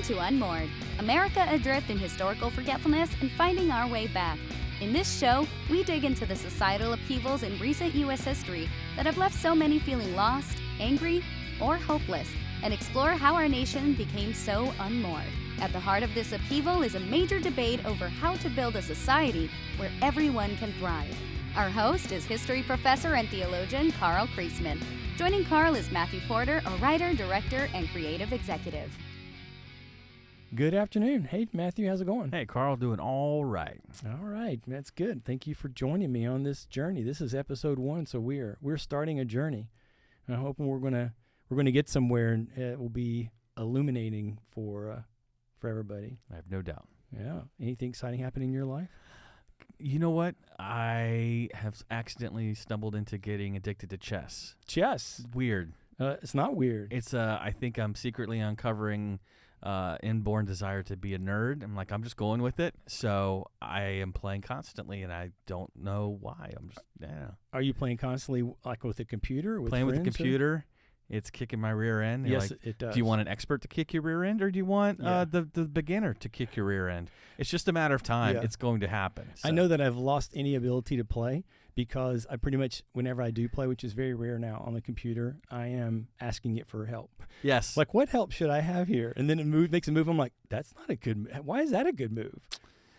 to Unmoored, America adrift in historical forgetfulness and finding our way back. In this show, we dig into the societal upheavals in recent U.S. history that have left so many feeling lost, angry, or hopeless, and explore how our nation became so unmoored. At the heart of this upheaval is a major debate over how to build a society where everyone can thrive. Our host is history professor and theologian Carl Kreisman. Joining Carl is Matthew Porter, a writer, director, and creative executive. Good afternoon. Hey, Matthew, how's it going? Hey, Carl, doing all right. All right, that's good. Thank you for joining me on this journey. This is episode 1, so we're starting a journey. And I'm hoping we're gonna get somewhere, and it will be illuminating for everybody. I have no doubt. Yeah. Anything exciting happening in your life? You know what? I have accidentally stumbled into getting addicted to chess. Chess. Weird. It's not weird. It's I think I'm secretly uncovering inborn desire to be a nerd. I'm just going with it. So I am playing constantly, and I don't know why. Are you playing constantly, like with a computer? Or with playing with the friends, computer. It's kicking my rear end. Yes, it does. Do you want an expert to kick your rear end, or do you want the beginner to kick your rear end? It's just a matter of time. Yeah. It's going to happen. So. I know that I've lost any ability to play because I pretty much, whenever I do play, which is very rare now on the computer, I am asking it for help. Yes. Like, what help should I have here? And then it makes a move. I'm like, that's not a good move. Why is that a good move?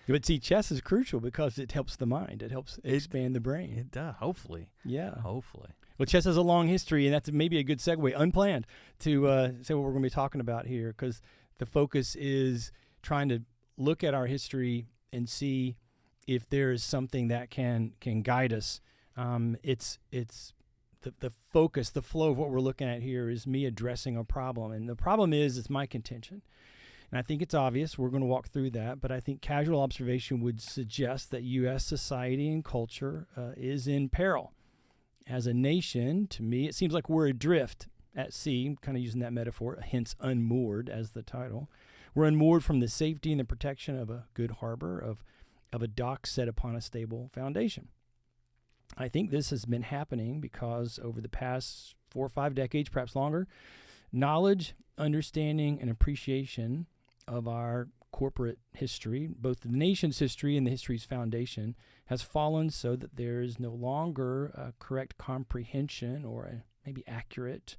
But see, chess is crucial because it helps the mind. It helps expand the brain. It does, hopefully. Yeah. Hopefully. Well, chess has a long history, and that's maybe a good segue, unplanned, to say what we're going to be talking about here, because the focus is trying to look at our history and see if there is something that can guide us. It's the focus, the flow of what we're looking at here is me addressing a problem, and the problem is it's my contention. And I think it's obvious. We're going to walk through that, but I think casual observation would suggest that U.S. society and culture is in peril. As a nation, to me, it seems like we're adrift at sea, kind of using that metaphor, hence unmoored as the title. We're unmoored from the safety and the protection of a good harbor, of a dock set upon a stable foundation. I think this has been happening because over the past 4 or 5 decades, perhaps longer, knowledge, understanding, and appreciation of our corporate history, both the nation's history and the history's foundation, has fallen so that there is no longer a correct comprehension or a maybe accurate,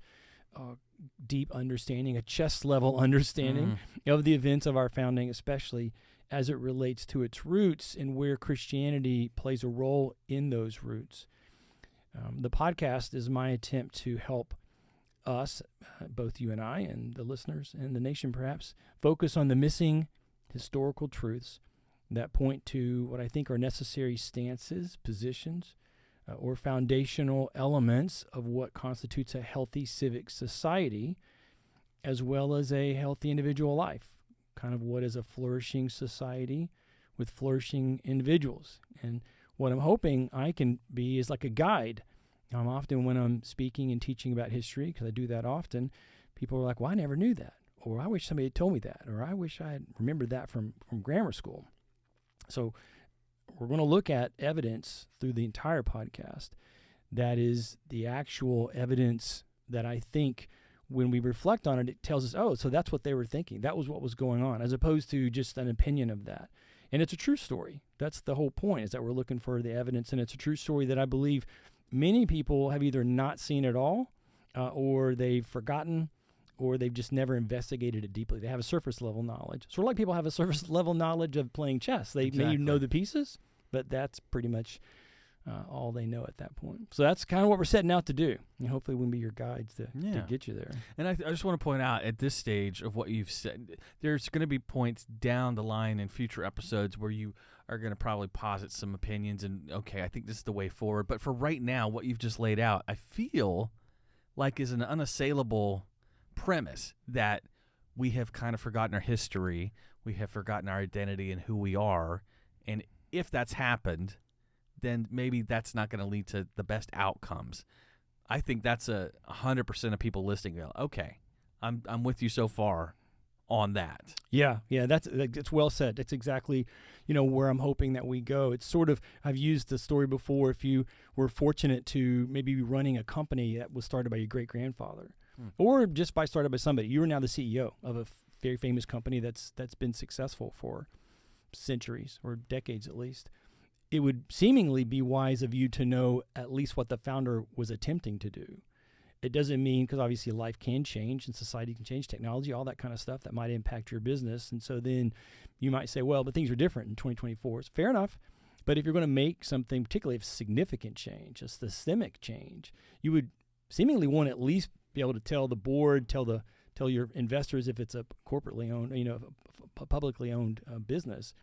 deep understanding, a chest-level understanding of the events of our founding, especially as it relates to its roots and where Christianity plays a role in those roots. The podcast is my attempt to help us, both you and I and the listeners and the nation perhaps, focus on the missing historical truths that point to what I think are necessary stances, positions, or foundational elements of what constitutes a healthy civic society, as well as a healthy individual life. Kind of what is a flourishing society with flourishing individuals. And what I'm hoping I can be is like a guide. Often when I'm speaking and teaching about history, because I do that often, people are like, well, I never knew that. Or I wish somebody had told me that. Or I wish I had remembered that from grammar school. So we're going to look at evidence through the entire podcast that is the actual evidence that I think when we reflect on it, it tells us, oh, so that's what they were thinking. That was what was going on, as opposed to just an opinion of that. And it's a true story. That's the whole point, is that we're looking for the evidence, and it's a true story that I believe many people have either not seen at all, or they've forgotten, or they've just never investigated it deeply. They have a surface level knowledge. Sort of like people have a surface level knowledge of playing chess. They may know the pieces, but that's pretty much all they know at that point. So that's kind of what we're setting out to do. And hopefully we'll be your guides to get you there. And I just want to point out at this stage of what you've said, there's going to be points down the line in future episodes where you are going to probably posit some opinions and, okay, I think this is the way forward. But for right now, what you've just laid out, I feel like is an unassailable premise that we have kind of forgotten our history, we have forgotten our identity and who we are, and if that's happened, then maybe that's not going to lead to the best outcomes. I think that's 100% of people listening go, okay, I'm with you so far on that. Yeah, that's well said. That's exactly, where I'm hoping that we go. It's sort of, I've used the story before, if you were fortunate to maybe be running a company that was started by your great-grandfather, or just started by somebody. You are now the CEO of a very famous company that's been successful for centuries or decades at least. It would seemingly be wise of you to know at least what the founder was attempting to do. It doesn't mean, because obviously life can change and society can change, technology, all that kind of stuff that might impact your business. And so then you might say, well, but things are different in 2024. It's fair enough. But if you're going to make something, particularly a significant change, a systemic change, you would seemingly want to at least be able to tell the board, tell your investors if it's a corporately owned, a publicly owned business.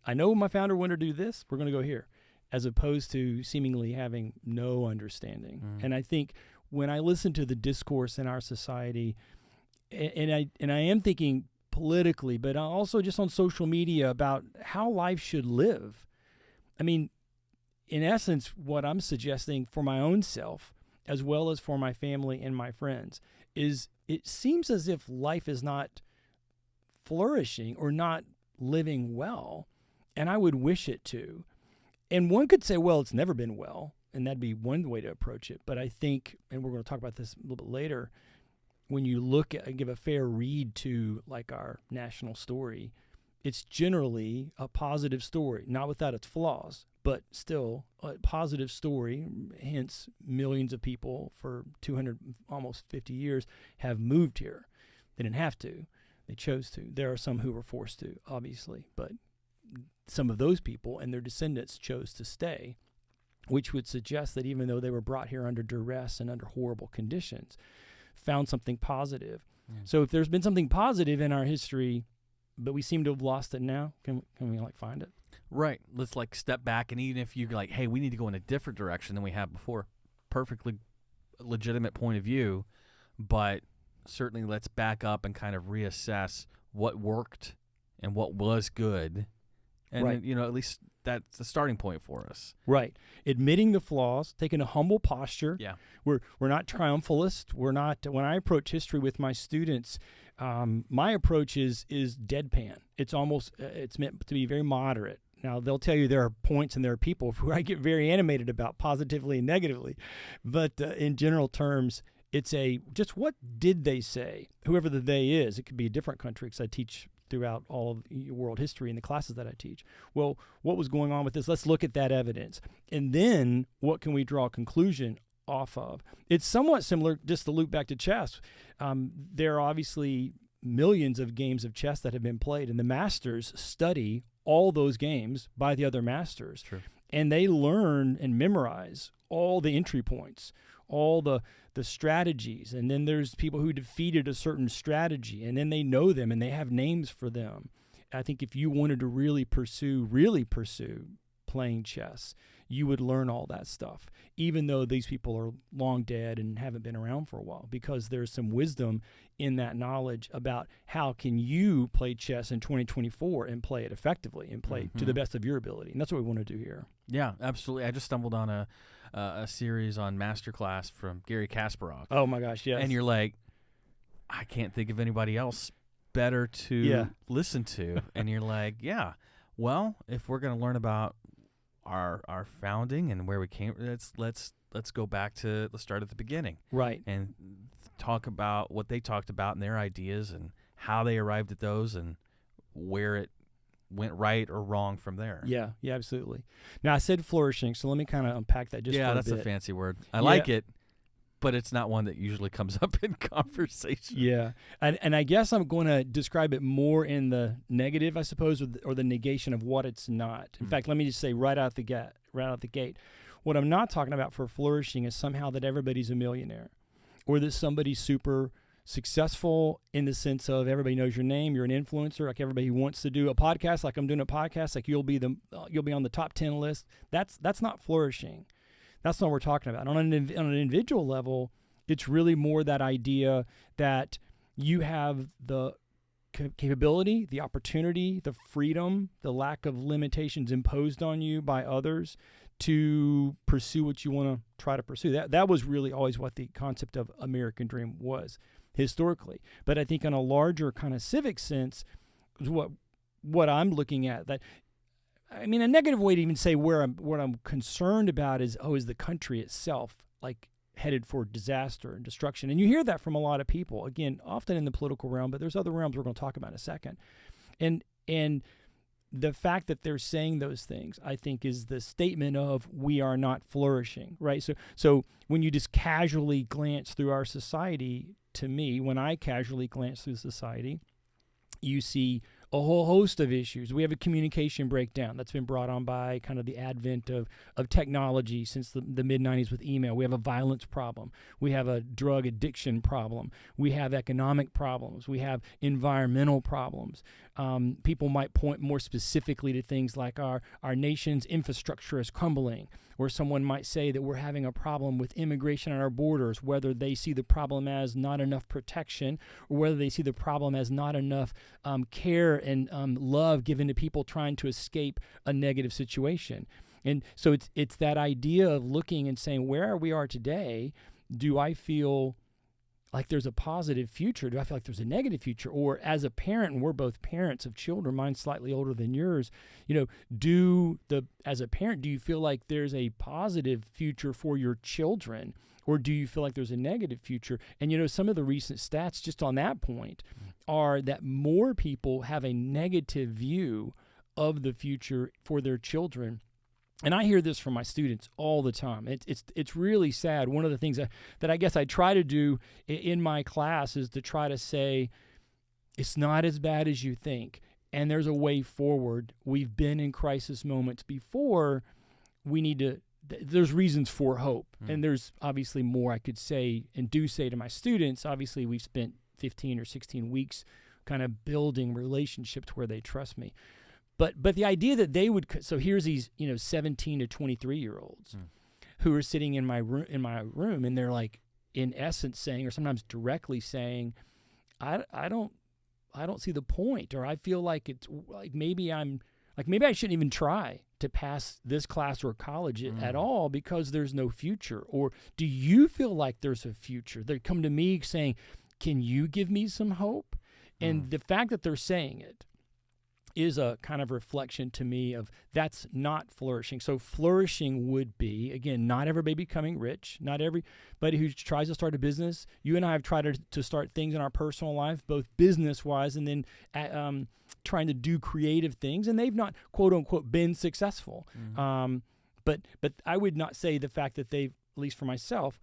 I know my founder wanted to do this. We're going to go here, as opposed to seemingly having no understanding. And I think when I listen to the discourse in our society, and I am thinking politically, but also just on social media about how life should live. I mean, in essence, what I'm suggesting for my own self, as well as for my family and my friends, is it seems as if life is not flourishing or not living well, and I would wish it to. And one could say, well, it's never been well, and that'd be one way to approach it. But I think, and we're going to talk about this a little bit later, when you look at and give a fair read to like our national story, it's generally a positive story, not without its flaws, but still a positive story. Hence, millions of people for 200, almost 50 years have moved here. They didn't have to. They chose to. There are some who were forced to, obviously, but some of those people and their descendants chose to stay, which would suggest that even though they were brought here under duress and under horrible conditions, found something positive. So if there's been something positive in our history, but we seem to have lost it now, can we find it? Right. Let's step back, and even if you're like, hey, we need to go in a different direction than we have before, perfectly legitimate point of view, but certainly let's back up and kind of reassess what worked and what was good. And, right. At least that's the starting point for us. Right. Admitting the flaws, taking a humble posture. Yeah. We're not triumphalist. We're not. When I approach history with my students, my approach is deadpan. It's almost, it's meant to be very moderate. Now, they'll tell you there are points and there are people who I get very animated about, positively and negatively. But in general terms, it's just what did they say? Whoever the they is. It could be a different country, because I teach throughout all of world history in the classes that I teach. Well, what was going on with this? Let's look at that evidence. And then what can we draw a conclusion off of? It's somewhat similar, just to loop back to chess. There are obviously millions of games of chess that have been played, and the masters study all those games by the other masters. True. And they learn and memorize all the entry points, all the strategies, and then there's people who defeated a certain strategy, and then they know them and they have names for them. I think if you wanted to really pursue playing chess, you would learn all that stuff, even though these people are long dead and haven't been around for a while, because there's some wisdom in that knowledge about how can you play chess in 2024 and play it effectively and play to the best of your ability. And that's what we want to do here. Yeah, absolutely. I just stumbled on a series on Masterclass from Gary Kasparov. Oh my gosh, yes. And you're like, I can't think of anybody else better to listen to. And you're like, yeah, well, if we're going to learn about our founding and where we came, let's go back to the start at the beginning. Right. And talk about what they talked about and their ideas and how they arrived at those and where it went right or wrong from there. Yeah, absolutely. Now, I said flourishing, so let me kind of unpack that just for a bit. Yeah, that's a fancy word. I like it, but it's not one that usually comes up in conversation. Yeah, and I guess I'm going to describe it more in the negative, I suppose, or the negation of what it's not. In fact, let me just say right out the gate, what I'm not talking about for flourishing is somehow that everybody's a millionaire, or that somebody's super successful in the sense of everybody knows your name, you're an influencer, like everybody who wants to do a podcast, like I'm doing a podcast, like you'll be on the top 10 list. That's not flourishing. That's not what we're talking about. On an individual level, it's really more that idea that you have the capability, the opportunity, the freedom, the lack of limitations imposed on you by others to pursue what you want to try to pursue. That was really always what the concept of American dream was historically. But I think in a larger kind of civic sense, what I'm looking at, that I mean, a negative way to even say what I'm concerned about is the country itself. Like, headed for disaster and destruction. And you hear that from a lot of people, again, often in the political realm, but there's other realms we're going to talk about in a second. And the fact that they're saying those things, I think, is the statement of we are not flourishing, right? So when you just casually glance through our society, to me, when I casually glance through society, you see a whole host of issues. We have a communication breakdown that's been brought on by kind of the advent of technology since the mid-'90s with email. We have a violence problem. We have a drug addiction problem. We have economic problems. We have environmental problems. People might point more specifically to things like our nation's infrastructure is crumbling, or someone might say that we're having a problem with immigration at our borders, whether they see the problem as not enough protection or whether they see the problem as not enough care and love given to people trying to escape a negative situation. And so it's that idea of looking and saying, where we are today, do I feel like there's a positive future? Do I feel like there's a negative future? Or as a parent, and we're both parents of children, mine's slightly older than yours, as a parent, do you feel like there's a positive future for your children? Or do you feel like there's a negative future? And, some of the recent stats just on that point are that more people have a negative view of the future for their children. And I hear this from my students all the time. It's really sad. One of the things that I guess I try to do in my class is to try to say, it's not as bad as you think, and there's a way forward. We've been in crisis moments before. We need to, there's reasons for hope. And there's obviously more I could say and do say to my students. Obviously, we've spent 15 or 16 weeks kind of building relationships where they trust me. But the idea that they would, so here's these 17 to 23-year-olds who are sitting in my room, and they're like, in essence, saying, or sometimes directly saying, I don't see the point, or I feel like it's like maybe I shouldn't even try to pass this class or college at all because there's no future. Or do you feel like there's a future? They come to me saying, can you give me some hope? And the fact that they're saying it is a kind of reflection to me of that's not flourishing. So flourishing would be, again, not everybody becoming rich, not everybody who tries to start a business. You and I have tried to start things in our personal life, both business-wise and then trying to do creative things, and they've not, quote-unquote, been successful. But I would not say the fact that they've, at least for myself,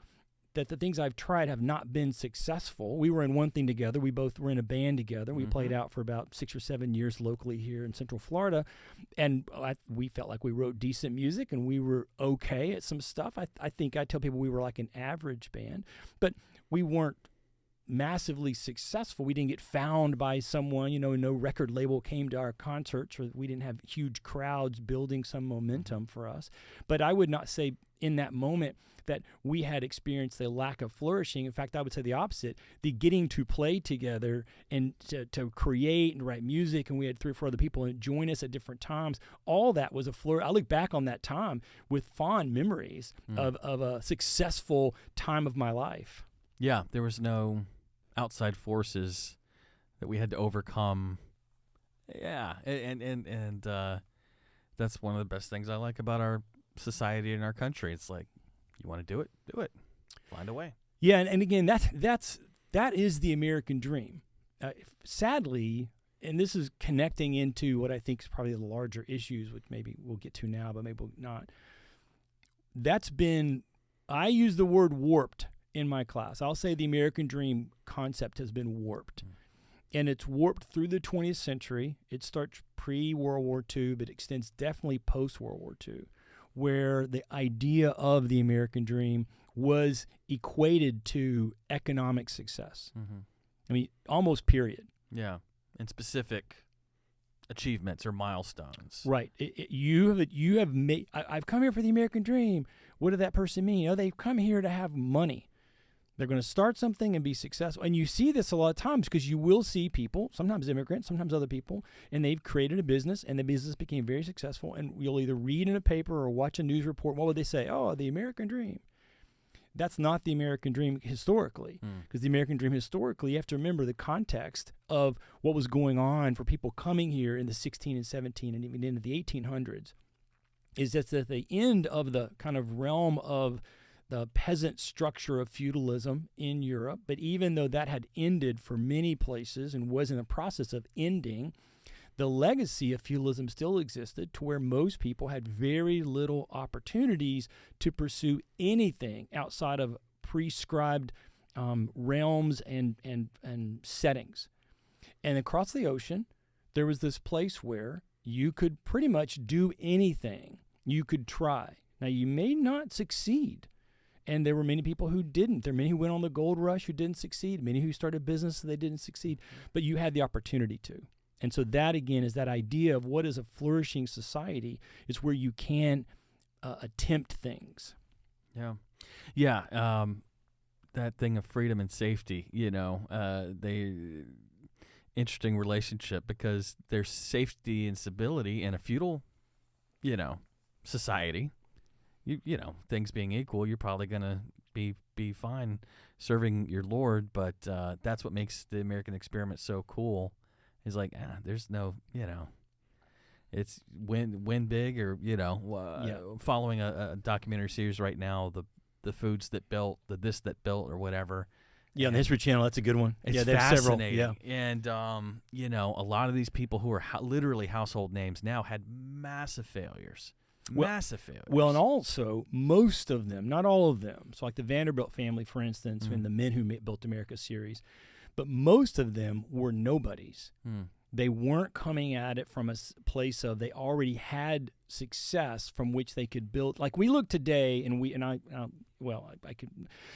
that the things I've tried have not been successful. We were in one thing together. We both were in a band together. We played out for about 6 or 7 years locally here in Central Florida, and we felt like we wrote decent music and we were okay at some stuff. I think I tell people we were like an average band, but we weren't massively successful. We didn't get found by someone, no record label came to our concerts, or we didn't have huge crowds building some momentum for us. But I would not say in that moment that we had experienced a lack of flourishing. In fact, I would say the opposite. The getting to play together and to create and write music, and we had 3 or 4 other people join us at different times, all that was a flourish. I look back on that time with fond memories of a successful time of my life. Yeah, there was no outside forces that we had to overcome. Yeah, and that's one of the best things I like about our society and our country. It's like, you want to do it, find a way. Yeah, and again, that is the American dream. Sadly, and this is connecting into what I think is probably the larger issues, which maybe we'll get to now, but maybe we'll not. I use the word warped in my class. I'll say the American dream concept has been warped. And it's warped through the 20th century. It starts pre-World War II, but extends definitely post-World War II, where the idea of the American dream was equated to economic success. I mean, almost period. Yeah, and specific achievements or milestones. Right. You have made. I've come here for the American dream. What did that person mean? They've come here to have money. They're going to start something and be successful. And you see this a lot of times because you will see people, sometimes immigrants, sometimes other people, and they've created a business, and the business became very successful, and you'll either read in a paper or watch a news report. What would they say? Oh, the American dream. That's not the American dream historically, because the American dream historically, you have to remember the context of what was going on for people coming here in the 16 and 17 and even into the 1800s, is that's at the end of the kind of realm of the peasant structure of feudalism in Europe. But even though that had ended for many places and was in the process of ending, the legacy of feudalism still existed, to where most people had very little opportunities to pursue anything outside of prescribed realms and settings. And across the ocean, there was this place where you could pretty much do anything. You could try. Now, you may not succeed. And there were many people who didn't. There are many who went on the gold rush who didn't succeed. Many who started business they didn't succeed. But you had the opportunity to. And so that, again, is that idea of what is a flourishing society. Is where you can attempt things. Yeah. Yeah. That thing of freedom and safety, interesting relationship, because there's safety and stability in a feudal, society. Things being equal, you're probably going to be fine serving your lord, but that's what makes the American experiment so cool. Is like, there's no, it's win big, or, following a documentary series right now, the foods that built, the this that built, or whatever. Yeah, on the History Channel, that's a good one. It's there's fascinating. Several. Yeah. And, a lot of these people who are literally household names now had massive failures. Massive failures. Well, and also, most of them, not all of them, so like the Vanderbilt family, for instance, in the Men Who Built America series, but most of them were nobodies. They weren't coming at it from a place of they already had success from which they could build. Like we look today, and I could.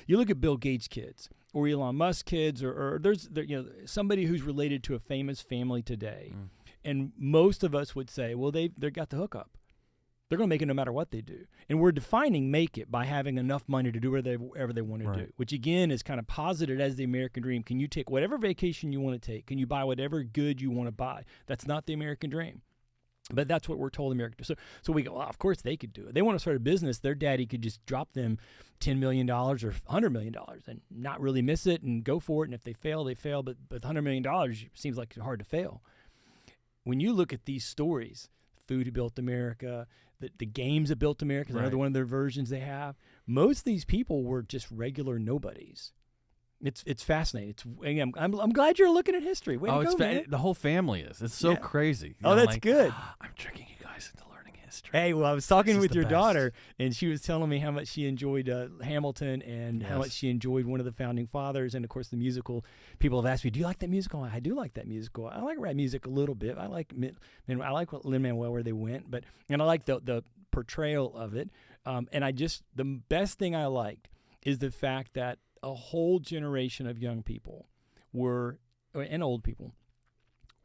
You look at Bill Gates' kids or Elon Musk kids, or there's somebody who's related to a famous family today, and most of us would say, well, they got the hookup. They're going to make it no matter what they do. And we're defining make it by having enough money to do whatever they want to do, which, again, is kind of posited as the American dream. Can you take whatever vacation you want to take? Can you buy whatever good you want to buy? That's not the American dream. But that's what we're told America. So we go, well, of course they could do it. They want to start a business. Their daddy could just drop them $10 million or $100 million and not really miss it and go for it. And if they fail, they fail. But $100 million seems like it's hard to fail. When you look at these stories, Food Who Built America, the games that built America, is another one of their versions they have. Most of these people were just regular nobodies. It's fascinating. I'm glad you're looking at history. Way to go, man. The whole family is. It's so crazy. That's good. I'm tricking you guys into learning history. Hey, well, I was talking with your daughter, and she was telling me how much she enjoyed Hamilton and how much she enjoyed one of the founding fathers, and of course the musical. People have asked me, "Do you like that musical?" I do like that musical. I like rap music a little bit. I like what Lin-Manuel where they went, and I like the portrayal of it. And the best thing I liked is the fact that a whole generation of young people and old people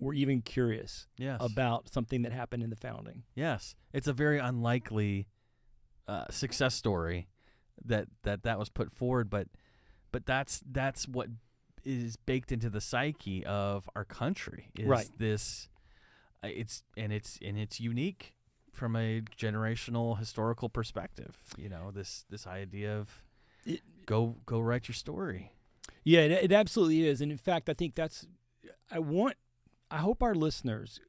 were even curious about something that happened in the founding. Yes. It's a very unlikely success story that was put forward, but that's what is baked into the psyche of our country. Is this it's unique from a generational historical perspective. This idea of go write your story. Yeah, it absolutely is. And in fact, I think I hope our listeners,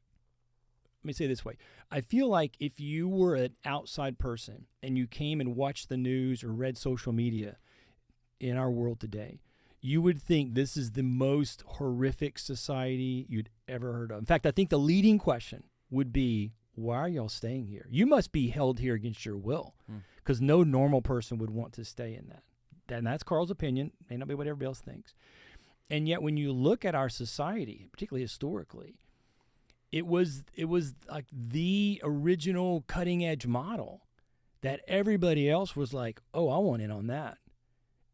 let me say it this way. I feel like if you were an outside person and you came and watched the news or read social media in our world today, you would think this is the most horrific society you'd ever heard of. In fact, I think the leading question would be, why are y'all staying here? You must be held here against your will, because no normal person would want to stay in that. And that's Carl's opinion. May not be what everybody else thinks. And yet when you look at our society, particularly historically, it was like the original cutting edge model that everybody else was like, oh, I want in on that.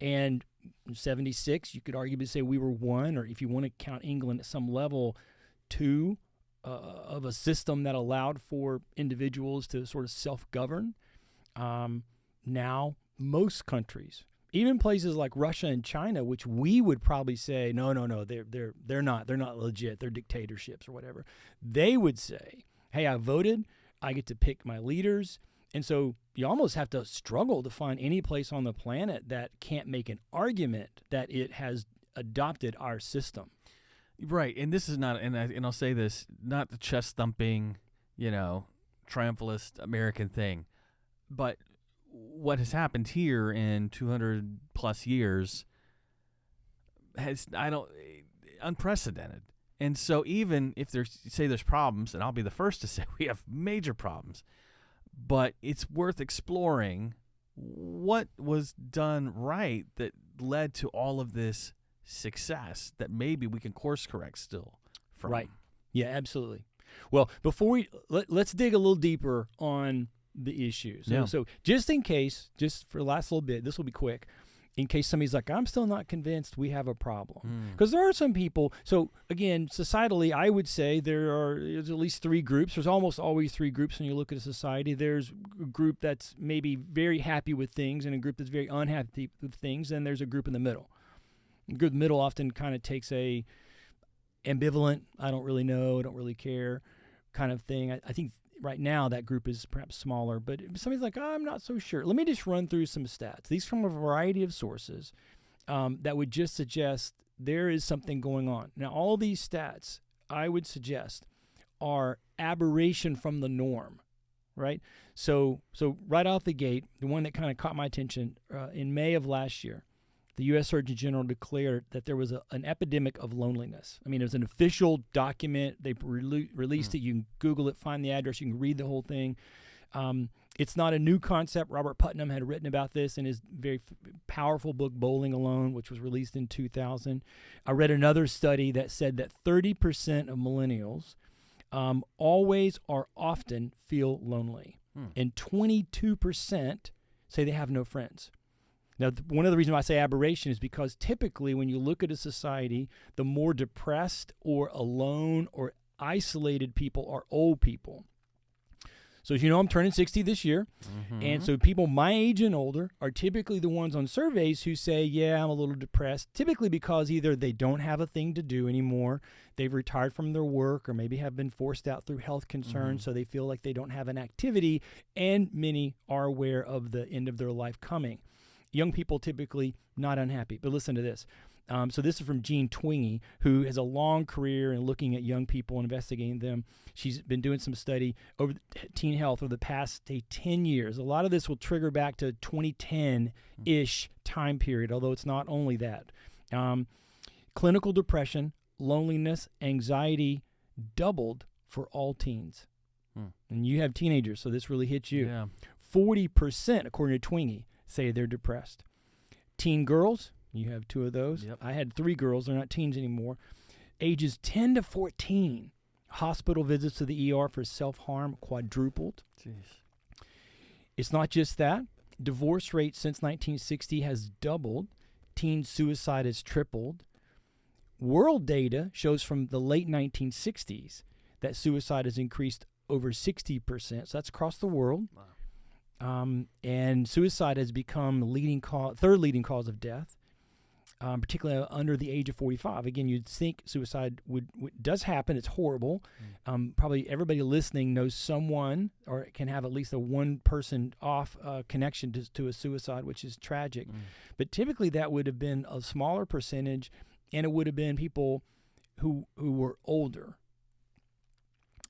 And in 76, you could arguably say we were one, or if you want to count England at some level, two of a system that allowed for individuals to sort of self-govern. Now, most countries, even places like Russia and China, which we would probably say, no, they're not legit, they're dictatorships or whatever. They would say, hey, I voted, I get to pick my leaders. And so you almost have to struggle to find any place on the planet that can't make an argument that it has adopted our system. Right, and this is not, and I'll say this, not the chest thumping, triumphalist American thing, but what has happened here in 200 plus years has unprecedented. And so even if there's problems, and I'll be the first to say we have major problems, but it's worth exploring what was done right that led to all of this success that maybe we can course correct still from. Right. Yeah, absolutely. Well, before let's dig a little deeper on the issues. So just in case, just for the last little bit, this will be quick, in case somebody's like, I'm still not convinced we have a problem. Because there are some people, so again, societally, I would say there's at least three groups. There's almost always three groups when you look at a society. There's a group that's maybe very happy with things and a group that's very unhappy with things, and there's a group in the middle. The group in the middle often kind of takes a ambivalent, I don't really know, I don't really care kind of thing. I think right now that group is perhaps smaller, but if somebody's like, I'm not so sure. Let me just run through some stats. These from a variety of sources that would just suggest there is something going on. Now, all these stats, I would suggest, are aberration from the norm, right? So right off the gate, the one that kind of caught my attention in May of last year, the U.S. Surgeon General declared that there was an epidemic of loneliness. I mean, it was an official document. They released it. You can Google it, find the address. You can read the whole thing. It's not a new concept. Robert Putnam had written about this in his very powerful book, Bowling Alone, which was released in 2000. I read another study that said that 30% of millennials always or often feel lonely, and 22% say they have no friends. Now, one of the reasons why I say aberration is because typically when you look at a society, the more depressed or alone or isolated people are old people. So as you know, I'm turning 60 this year, and so people my age and older are typically the ones on surveys who say, yeah, I'm a little depressed, typically because either they don't have a thing to do anymore, they've retired from their work, or maybe have been forced out through health concerns, so they feel like they don't have an activity, and many are aware of the end of their life coming. Young people typically not unhappy. But listen to this. So this is from Jean Twenge, who has a long career in looking at young people and investigating them. She's been doing some study over teen health over the past, 10 years. A lot of this will trigger back to 2010-ish time period, although it's not only that. Clinical depression, loneliness, anxiety doubled for all teens. And you have teenagers, so this really hits you. Yeah. 40%, according to Twenge, say they're depressed. Teen girls, you have two of those. Yep. I had three girls. They're not teens anymore. Ages 10 to 14, hospital visits to the ER for self-harm quadrupled. Jeez. It's not just that. Divorce rate since 1960 has doubled. Teen suicide has tripled. World data shows from the late 1960s that suicide has increased over 60%. So that's across the world. Wow. And suicide has become third leading cause of death, particularly under the age of 45. Again, you'd think suicide does happen. It's horrible. Probably everybody listening knows someone or can have at least a one-person off connection to a suicide, which is tragic. But typically that would have been a smaller percentage, and it would have been people who were older.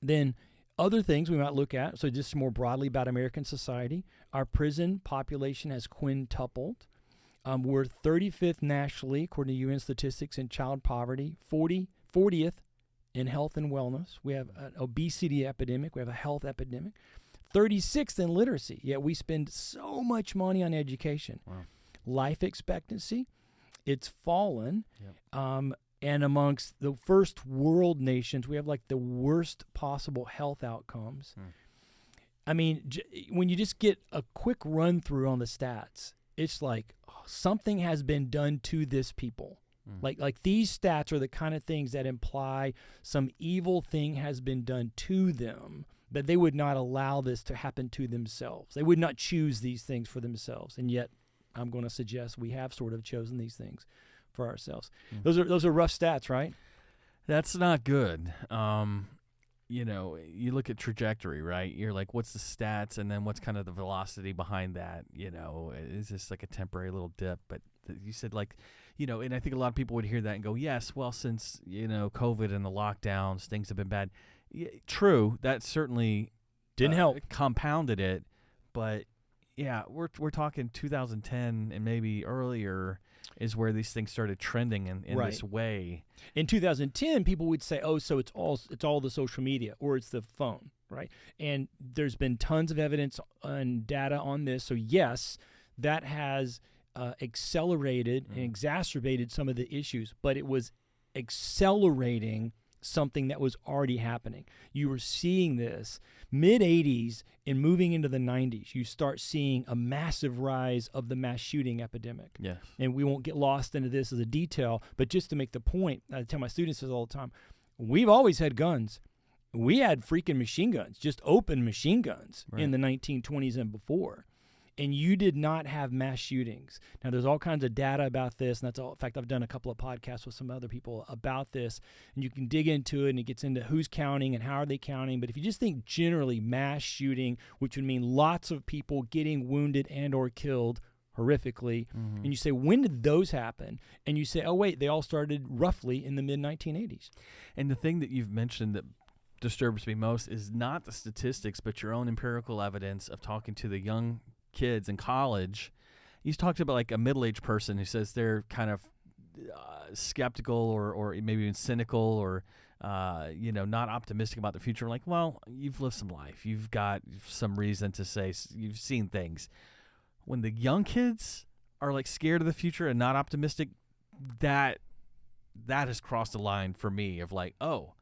Then other things we might look at, so just more broadly about American society, our prison population has quintupled. We're 35th nationally, according to UN statistics, in child poverty, 40th in health and wellness. We have an obesity epidemic. We have a health epidemic. 36th in literacy, yet we spend so much money on education. Wow. Life expectancy, it's fallen. Yep. And amongst the first world nations, we have like the worst possible health outcomes. I mean, when you just get a quick run through on the stats, it's like something has been done to this people. Like these stats are the kind of things that imply some evil thing has been done to them, but they would not allow this to happen to themselves. They would not choose these things for themselves. And yet I'm going to suggest we have sort of chosen these things for ourselves. Those are rough stats, right? That's not good. You look at trajectory, right? You're like, what's the stats, and then what's kind of the velocity behind that? Is this like a temporary little dip? But you said and I think a lot of people would hear that and go, yes, well, since COVID and the lockdowns, things have been bad. Yeah, true, that certainly didn't help, compounded it, but Yeah, we're talking 2010 and maybe earlier is where these things started trending in Right. this way. In 2010, people would say, "Oh, so it's all the social media or it's the phone," right? And there's been tons of evidence and data on this. So yes, that has accelerated and exacerbated some of the issues, but it was accelerating something that was already happening. You were seeing this mid-'80s and moving into the '90s. You start seeing a massive rise of the mass shooting epidemic. Yes. And we won't get lost into this as a detail, but just to make the point, I tell my students this all the time, we've always had guns. We had freaking machine guns, just open machine guns in the 1920s and before. And you did not have mass shootings. Now, there's all kinds of data about this, and that's all. In fact, I've done a couple of podcasts with some other people about this, and you can dig into it, and it gets into who's counting and how are they counting. But if you just think generally mass shooting, which would mean lots of people getting wounded and or killed horrifically, and you say, when did those happen? And you say, oh, wait, they all started roughly in the mid-1980s. And the thing that you've mentioned that disturbs me most is not the statistics, but your own empirical evidence of talking to the young kids in college. He's talked about like a middle-aged person who says they're kind of skeptical or maybe even cynical or not optimistic about the future. Like, well, you've lived some life. You've got some reason to say you've seen things. When the young kids are like scared of the future and not optimistic, that has crossed the line for me of like, you're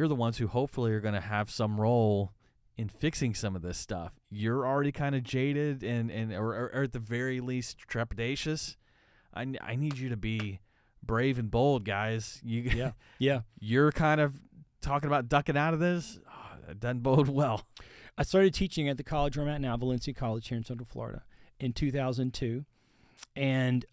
the ones who hopefully are going to have some role in fixing some of this stuff. You're already kind of jaded or at the very least trepidatious. I need you to be brave and bold, guys. Yeah. You're kind of talking about ducking out of this. Oh, that doesn't bode well. I started teaching at the college where I'm at now, Valencia College here in Central Florida, in 2002. And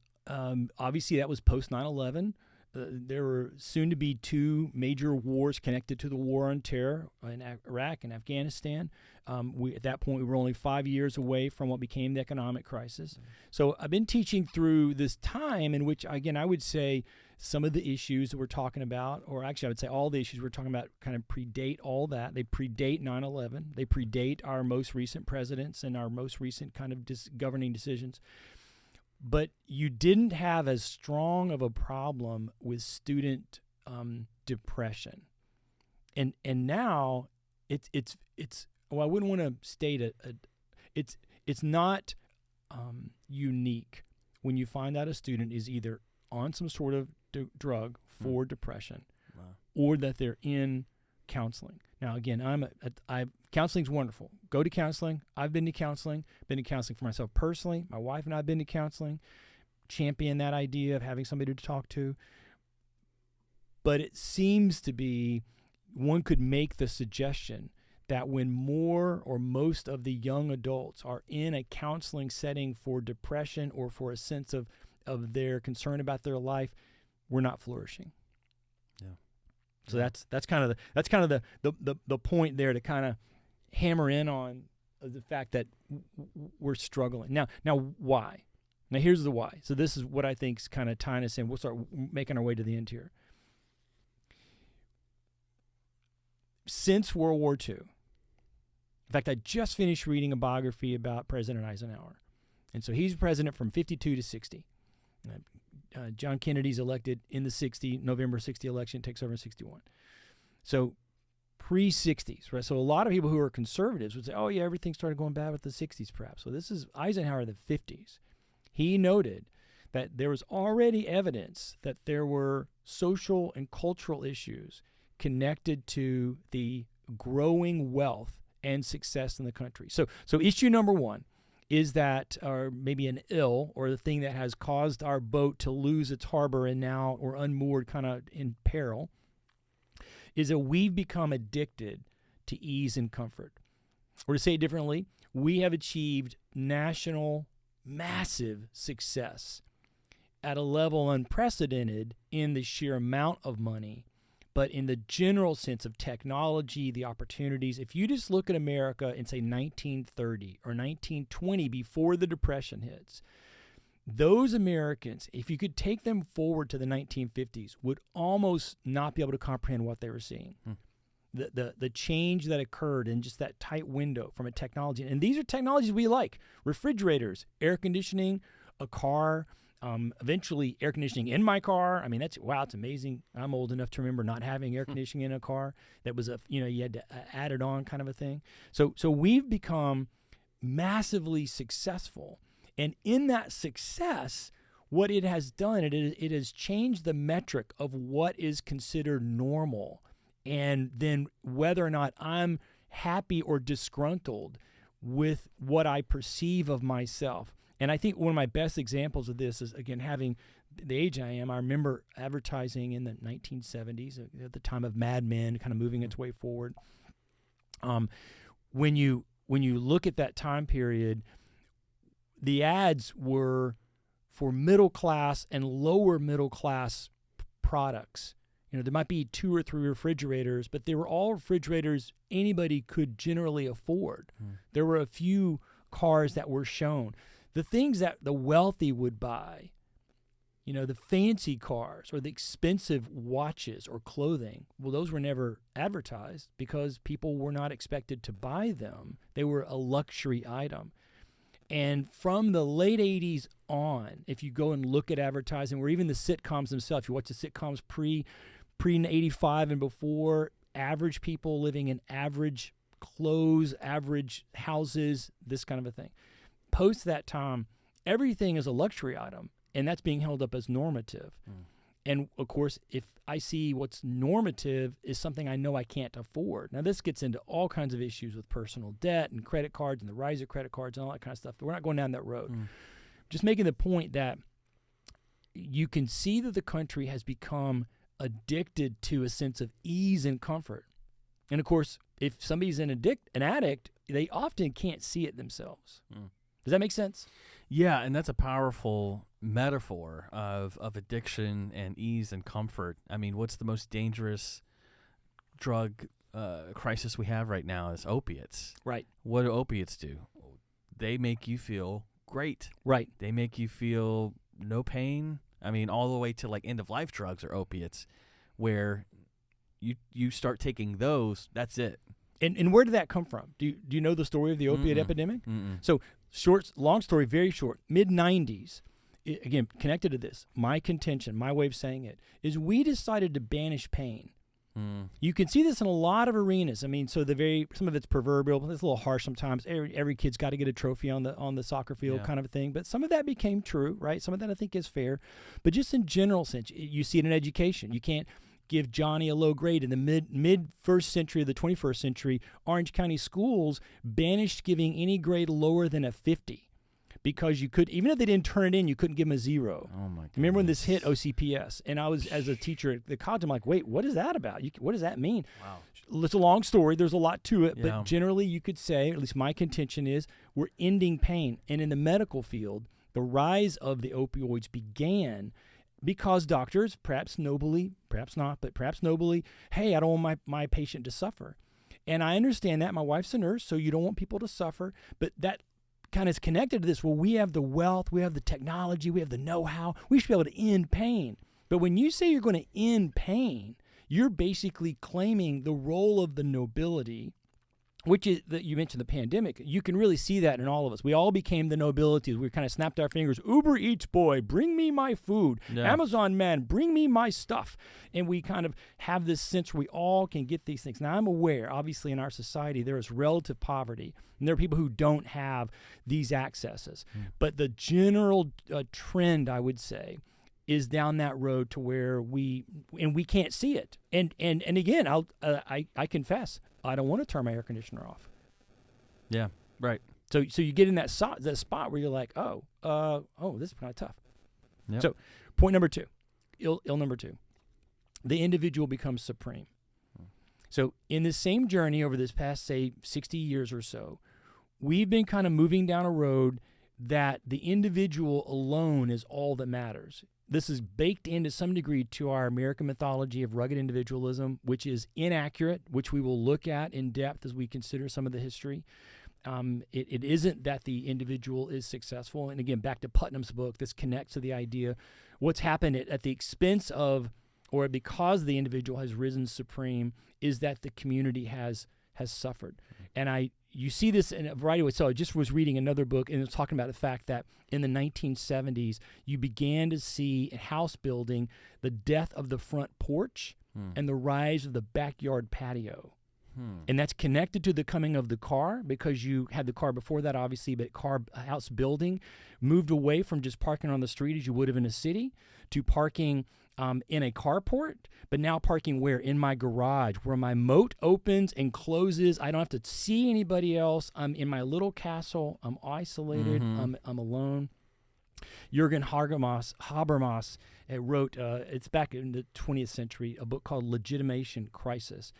obviously that was post 9/11. There were soon to be two major wars connected to the war on terror in Iraq and Afghanistan. At that point, we were only 5 years away from what became the economic crisis. So I've been teaching through this time in which, again, I would say some of the issues that we're talking about, or actually I would say all the issues we're talking about kind of predate all that. They predate 9/11. They predate our most recent presidents and our most recent kind of governing decisions. But you didn't have as strong of a problem with student depression, and now it's well, I wouldn't want to state it's not unique when you find out a student is either on some sort of drug for depression, or that they're in counseling. Now, again, counseling's wonderful. Go to counseling. I've been to counseling for myself personally. My wife and I have been to counseling, champion that idea of having somebody to talk to. But it seems to be, one could make the suggestion that when more or most of the young adults are in a counseling setting for depression or for a sense of their concern about their life, we're not flourishing. Yeah. So that's kind of the point there to kind of hammer in on the fact that we're struggling. Now why? Now here's the why. So this is what I think is kind of tying us in. We'll start making our way to the end here. Since World War II, in fact, I just finished reading a biography about President Eisenhower, and so he's president from 52 to 60. John Kennedy's elected in the November 60 election, takes over in 61. So pre-60s, right? So a lot of people who are conservatives would say, oh yeah, everything started going bad with the 60s perhaps. So this is Eisenhower in the 50s. He noted that there was already evidence that there were social and cultural issues connected to the growing wealth and success in the country. So issue number one is that, or maybe an ill, or the thing that has caused our boat to lose its harbor and now we're unmoored, kind of in peril, is that we've become addicted to ease and comfort. Or to say it differently, we have achieved national massive success at a level unprecedented in the sheer amount of money, but in the general sense of technology, the opportunities. If you just look at America in, say, 1930 or 1920, before the Depression hits, those Americans, if you could take them forward to the 1950s, would almost not be able to comprehend what they were seeing. the change that occurred in just that tight window from a technology. And these are technologies we like: refrigerators, air conditioning, a car, eventually air conditioning in my car. I mean, it's amazing. I'm old enough to remember not having air conditioning in a car. That was you had to add it on kind of a thing. So we've become massively successful. And in that success, what it has done, it has changed the metric of what is considered normal, and then whether or not I'm happy or disgruntled with what I perceive of myself. And I think one of my best examples of this is, again, having the age I am. I remember advertising in the 1970s, at the time of Mad Men, kind of moving its way forward. When you look at that time period, the ads were for middle class and lower middle class products. There might be 2 or 3 refrigerators, but they were all refrigerators anybody could generally afford. There were a few cars that were shown. The things that the wealthy would buy, the fancy cars or the expensive watches or clothing, well, those were never advertised because people were not expected to buy them. They were a luxury item. And from the late 80s on, if you go and look at advertising, or even the sitcoms themselves, if you watch the sitcoms pre-85 and before, average people living in average clothes, average houses, this kind of a thing. Post that time, everything is a luxury item, and that's being held up as normative. And, of course, if I see what's normative is something I know I can't afford. Now, this gets into all kinds of issues with personal debt and credit cards and the rise of credit cards and all that kind of stuff, but we're not going down that road. Just making the point that you can see that the country has become addicted to a sense of ease and comfort. And, of course, if somebody's an addict, they often can't see it themselves. Does that make sense? Yeah, and that's a powerful metaphor of addiction and ease and comfort. I mean, what's the most dangerous drug crisis we have right now is opiates. Right. What do opiates do? They make you feel great. Right. They make you feel no pain. I mean, all the way to like end-of-life drugs are opiates, where you start taking those, that's it. And where did that come from? Do you know the story of the opiate epidemic? So long story, very short, mid-90s, again, connected to this, my contention, my way of saying it, is we decided to banish pain. You can see this in a lot of arenas. I mean, so some of it's proverbial, it's a little harsh sometimes. Every kid's got to get a trophy on the soccer field kind of a thing. But some of that became true, right? Some of that I think is fair. But just in general sense, you see it in education. You can't give Johnny a low grade. In the mid first century of the 21st century, Orange County schools banished giving any grade lower than a 50. Because you could, even if they didn't turn it in, you couldn't give them a 0. Oh my goodness. Remember when this hit OCPS? And I was, as a teacher at the college, I'm like, wait, what is that about? What does that mean? Wow. It's a long story. There's a lot to it. Yeah. But generally, you could say, at least my contention is, we're ending pain. And in the medical field, the rise of the opioids began because doctors, perhaps nobly, perhaps not, but perhaps nobly, hey, I don't want my patient to suffer. And I understand that. My wife's a nurse, so you don't want people to suffer. But that kind of is connected to this. Well, we have the wealth, we have the technology, we have the know-how. We should be able to end pain. But when you say you're going to end pain, you're basically claiming the role of the nobility, which is that you mentioned the pandemic. You can really see that in all of us. We all became the nobility. We kind of snapped our fingers. Uber Eats boy, bring me my food. Yeah. Amazon man, bring me my stuff. And we kind of have this sense where we all can get these things. Now, I'm aware, obviously, in our society, there is relative poverty. And there are people who don't have these accesses. But the general trend, I would say, is down that road to where we can't see it. And again, I confess, I don't want to turn my air conditioner off. Yeah, right. So you get in that spot where you're like, oh, this is kind of tough. Yep. So point number 2, ill number 2, the individual becomes supreme. So in the same journey over this past, say, 60 years or so, we've been kind of moving down a road that the individual alone is all that matters. This is baked into some degree to our American mythology of rugged individualism, which is inaccurate, which we will look at in depth as we consider some of the history. It isn't that the individual is successful. And again, back to Putnam's book, this connects to the idea what's happened at the expense of or because the individual has risen supreme, is that the community has suffered. And you see this in a variety of ways. So I just was reading another book, and it was talking about the fact that in the 1970s, you began to see in house building the death of the front porch and the rise of the backyard patio. And that's connected to the coming of the car, because you had the car before that, obviously, but house building moved away from just parking on the street as you would have in a city to parking in a carport, but now parking where? In my garage, where my moat opens and closes. I don't have to see anybody else. I'm in my little castle. I'm isolated. I'm alone. Jürgen Habermas wrote, it's back in the 20th century, a book called Legitimation Crisis.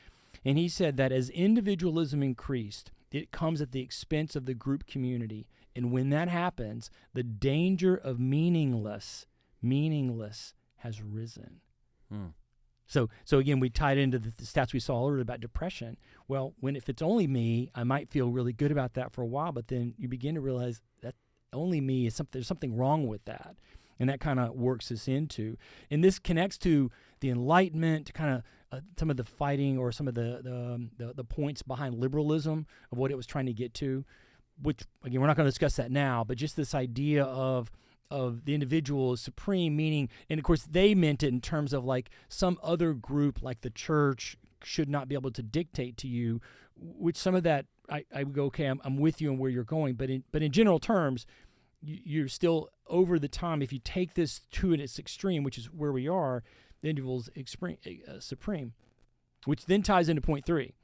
And he said that as individualism increased, it comes at the expense of the group community. And when that happens, the danger of meaningless has risen. So again, we tied into the stats we saw earlier about depression. Well, if it's only me, I might feel really good about that for a while, but then you begin to realize that only me there's something wrong with that. And that kind of works us into. And this connects to the Enlightenment, kind of some of the fighting or some of the points behind liberalism of what it was trying to get to, which, again, we're not going to discuss that now, but just this idea of the individual is supreme, meaning, and of course they meant it in terms of like some other group like the church should not be able to dictate to you, which some of that I would go, okay, I'm with you on where you're going, but in general terms, you're still over the time. If you take this to its extreme, which is where we are, the individual is supreme, which then ties into point 3.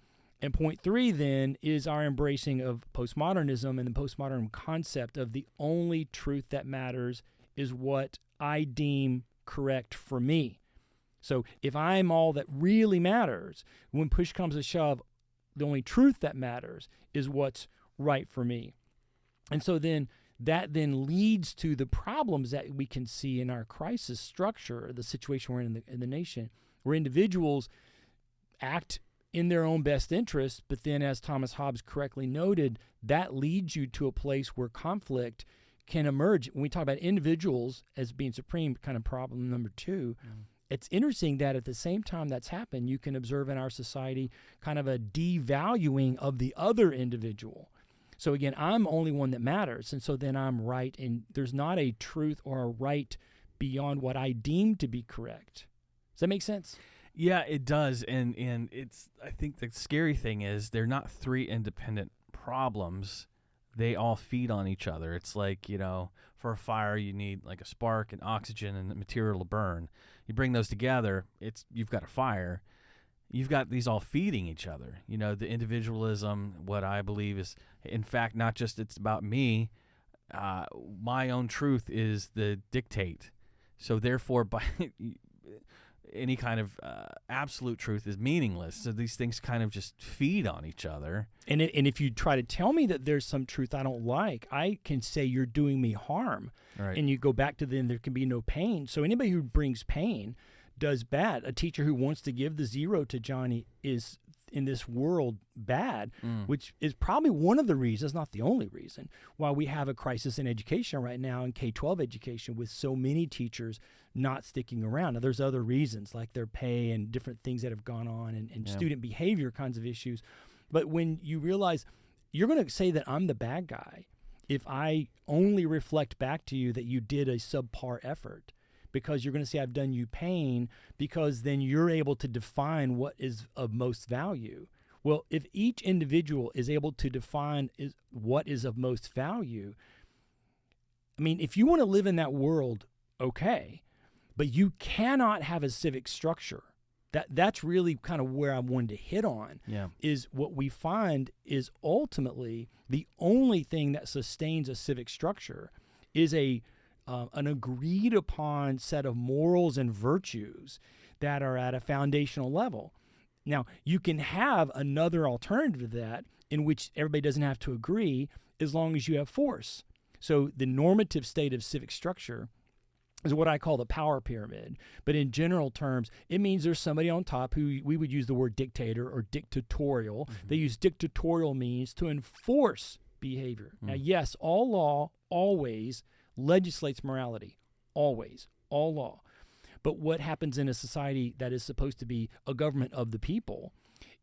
And point 3 then is our embracing of postmodernism and the postmodern concept of the only truth that matters is what I deem correct for me. So if I'm all that really matters, when push comes to shove, the only truth that matters is what's right for me. And so then that then leads to the problems that we can see in our crisis structure, the situation we're in the nation, where individuals act in their own best interest, but then, as Thomas Hobbes correctly noted, that leads you to a place where conflict can emerge. When we talk about individuals as being supreme, kind of problem number 2, it's interesting that at the same time that's happened, you can observe in our society kind of a devaluing of the other individual. So again, I'm only one that matters, and so then I'm right, and there's not a truth or a right beyond what I deem to be correct. Does that make sense? Yeah, it does, and it's. I think the scary thing is they're not 3 independent problems. They all feed on each other. It's like, for a fire, you need like a spark and oxygen and the material to burn. You bring those together, you've got a fire. You've got these all feeding each other. The individualism, what I believe is, in fact, not just it's about me. My own truth is the dictate. So therefore, by any kind of absolute truth is meaningless. So these things kind of just feed on each other. And if you try to tell me that there's some truth I don't like, I can say you're doing me harm. Right. And you go back to then there can be no pain. So anybody who brings pain does bad. A teacher who wants to give the 0 to Johnny is in this world bad, which is probably one of the reasons, not the only reason, why we have a crisis in education right now in K-12 education with so many teachers not sticking around. Now, there's other reasons like their pay and different things that have gone on and student behavior kinds of issues. But when you realize you're going to say that I'm the bad guy if I only reflect back to you that you did a subpar effort, because you're going to say I've done you pain, because then you're able to define what is of most value. Well, if each individual is able to define what is of most value, I mean, if you want to live in that world, okay, but you cannot have a civic structure. That's really kind of where I wanted to hit on, is what we find is ultimately the only thing that sustains a civic structure is an agreed upon set of morals and virtues that are at a foundational level. Now, you can have another alternative to that in which everybody doesn't have to agree as long as you have force. So the normative state of civic structure is what I call the power pyramid. But in general terms, it means there's somebody on top who we would use the word dictator or dictatorial. They use dictatorial means to enforce behavior. Now, yes, all law always legislates morality, always, all law. But what happens in a society that is supposed to be a government of the people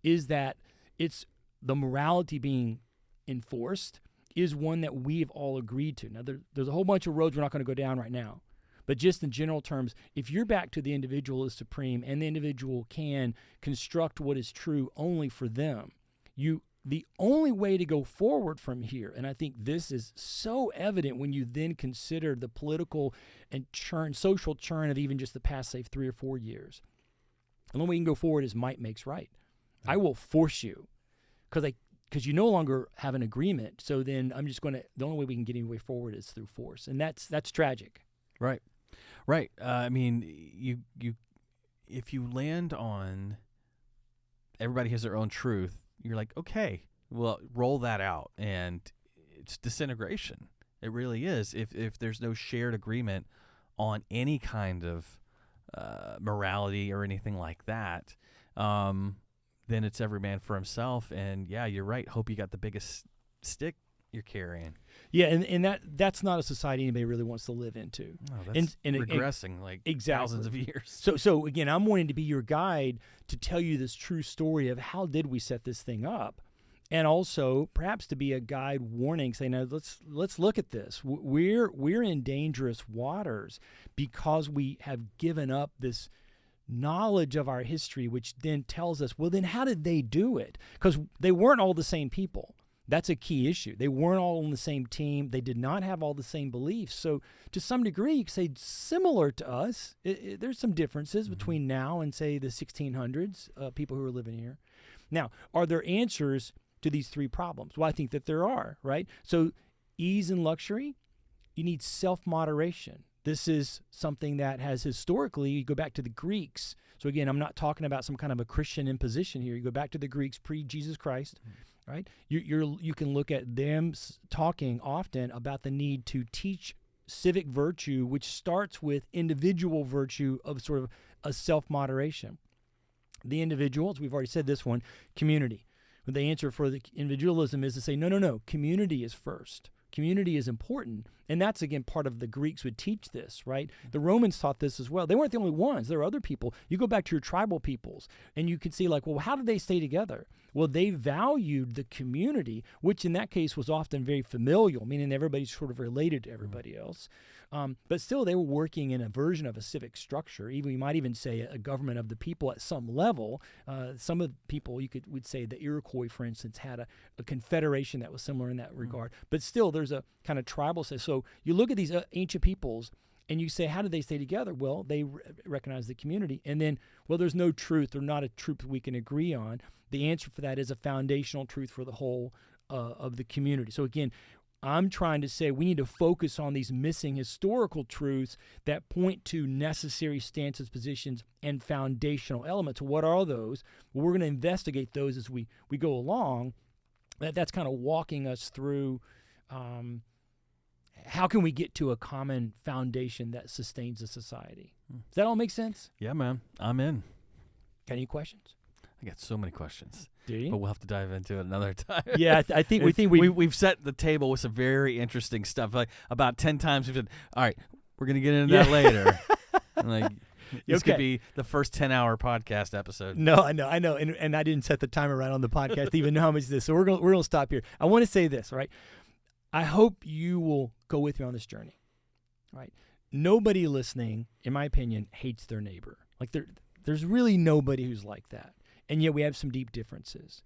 is that it's the morality being enforced is one that we've all agreed to. Now, there's a whole bunch of roads we're not going to go down right now. But just in general terms, if you're back to the individual is supreme and the individual can construct what is true only for them, the only way to go forward from here, and I think this is so evident when you then consider the political and social churn of even just the past, say, 3 or 4 years. The only way you can go forward is might makes right. I will force you because you no longer have an agreement. So then the only way we can get any way forward is through force. And that's tragic. Right. Right. I mean, if you land on everybody has their own truth, you're like, okay, well, roll that out, and it's disintegration. It really is. If there's no shared agreement on any kind of morality or anything like that, then it's every man for himself. And yeah, you're right. Hope you got the biggest stick you're carrying. Yeah, and that's not a society anybody really wants to live into. Oh, that's regressing like exactly. Thousands of years. So again, I'm wanting to be your guide to tell you this true story of how did we set this thing up, and also perhaps to be a guide warning, saying, "Now let's look at this. We're in dangerous waters because we have given up this knowledge of our history, which then tells us, well, then how did they do it? Because they weren't all the same people." That's a key issue. They weren't all on the same team. They did not have all the same beliefs. So to some degree, you could say similar to us. There's some differences between now and, say, the 1600s, people who are living here. Now, are there answers to these 3 problems? Well, I think that there are, right? So ease and luxury, you need self-moderation. This is something that has historically, you go back to the Greeks. So again, I'm not talking about some kind of a Christian imposition here. You go back to the Greeks pre-Jesus Christ. Right? You can look at them talking often about the need to teach civic virtue, which starts with individual virtue of sort of a self-moderation. The individuals, we've already said this one, community. The answer for the individualism is to say, no, community is first. Community is important. And that's, again, part of the Greeks would teach this, right? The Romans taught this as well. They weren't the only ones. There are other people. You go back to your tribal peoples, and you can see, like, well, how did they stay together? Well, they valued the community, which in that case was often very familial, meaning everybody's sort of related to everybody else. But still, they were working in a version of a civic structure. Even, you might even say a government of the people at some level. Some of the people, would say the Iroquois, for instance, had a confederation that was similar in that regard. But still, there's a kind of tribal sense. So you look at these ancient peoples, and you say, how did they stay together? Well, they recognize the community. And then, well, there's no truth or not a truth we can agree on. The answer for that is a foundational truth for the whole of the community. So again, I'm trying to say we need to focus on these missing historical truths that point to necessary stances, positions, and foundational elements. What are those? Well, we're going to investigate those as we go along. That's kind of walking us through how can we get to a common foundation that sustains a society. Does that all make sense? Yeah, man. I'm in. Got any questions? I got so many questions. Do you? But we'll have to dive into it another time. Yeah, I think we've set the table with some very interesting stuff. Like about 10 times we've said, all right, we're going to get into that later. Like this could be the first 10-hour podcast episode. No, I know. And I didn't set the timer right on the podcast to even know how much this. So we're going to stop here. I want to say this, right? I hope you will go with me on this journey, right? Nobody listening, in my opinion, hates their neighbor. Like there's really nobody who's like that. And yet we have some deep differences.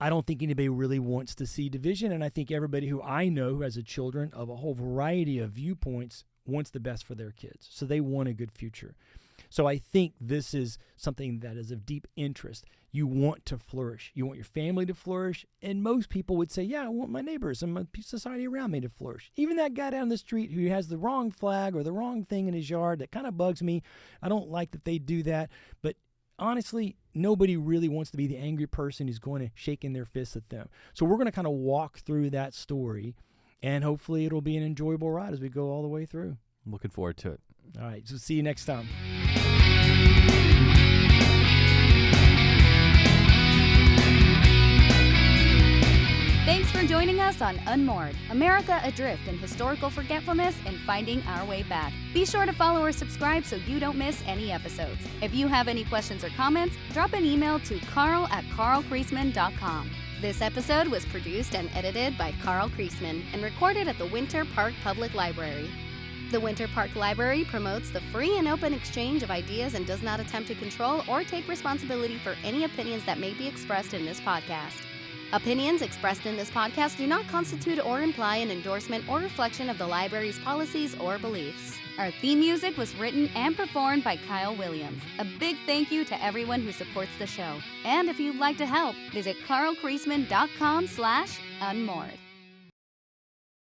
I don't think anybody really wants to see division, and I think everybody who I know who has a children of a whole variety of viewpoints wants the best for their kids. So they want a good future. So I think this is something that is of deep interest. You want to flourish. You want your family to flourish. And most people would say, yeah, I want my neighbors and my society around me to flourish. Even that guy down the street who has the wrong flag or the wrong thing in his yard, that kind of bugs me. I don't like that they do that. But honestly, nobody really wants to be the angry person who's going to shake in their fists at them. So we're going to kind of walk through that story, and hopefully it'll be an enjoyable ride as we go all the way through. I'm looking forward to it. All right, so see you next time. Thanks for joining us on Unmoored, America Adrift in Historical Forgetfulness and Finding Our Way Back. Be sure to follow or subscribe so you don't miss any episodes. If you have any questions or comments, drop an email to carl@carlkreisman.com. This episode was produced and edited by Carl Kreisman and recorded at the Winter Park Public Library. The Winter Park Library promotes the free and open exchange of ideas and does not attempt to control or take responsibility for any opinions that may be expressed in this podcast. Opinions expressed in this podcast do not constitute or imply an endorsement or reflection of the library's policies or beliefs. Our theme music was written and performed by Kyle Williams. A big thank you to everyone who supports the show. And if you'd like to help, visit carlkreisman.com/unmoored.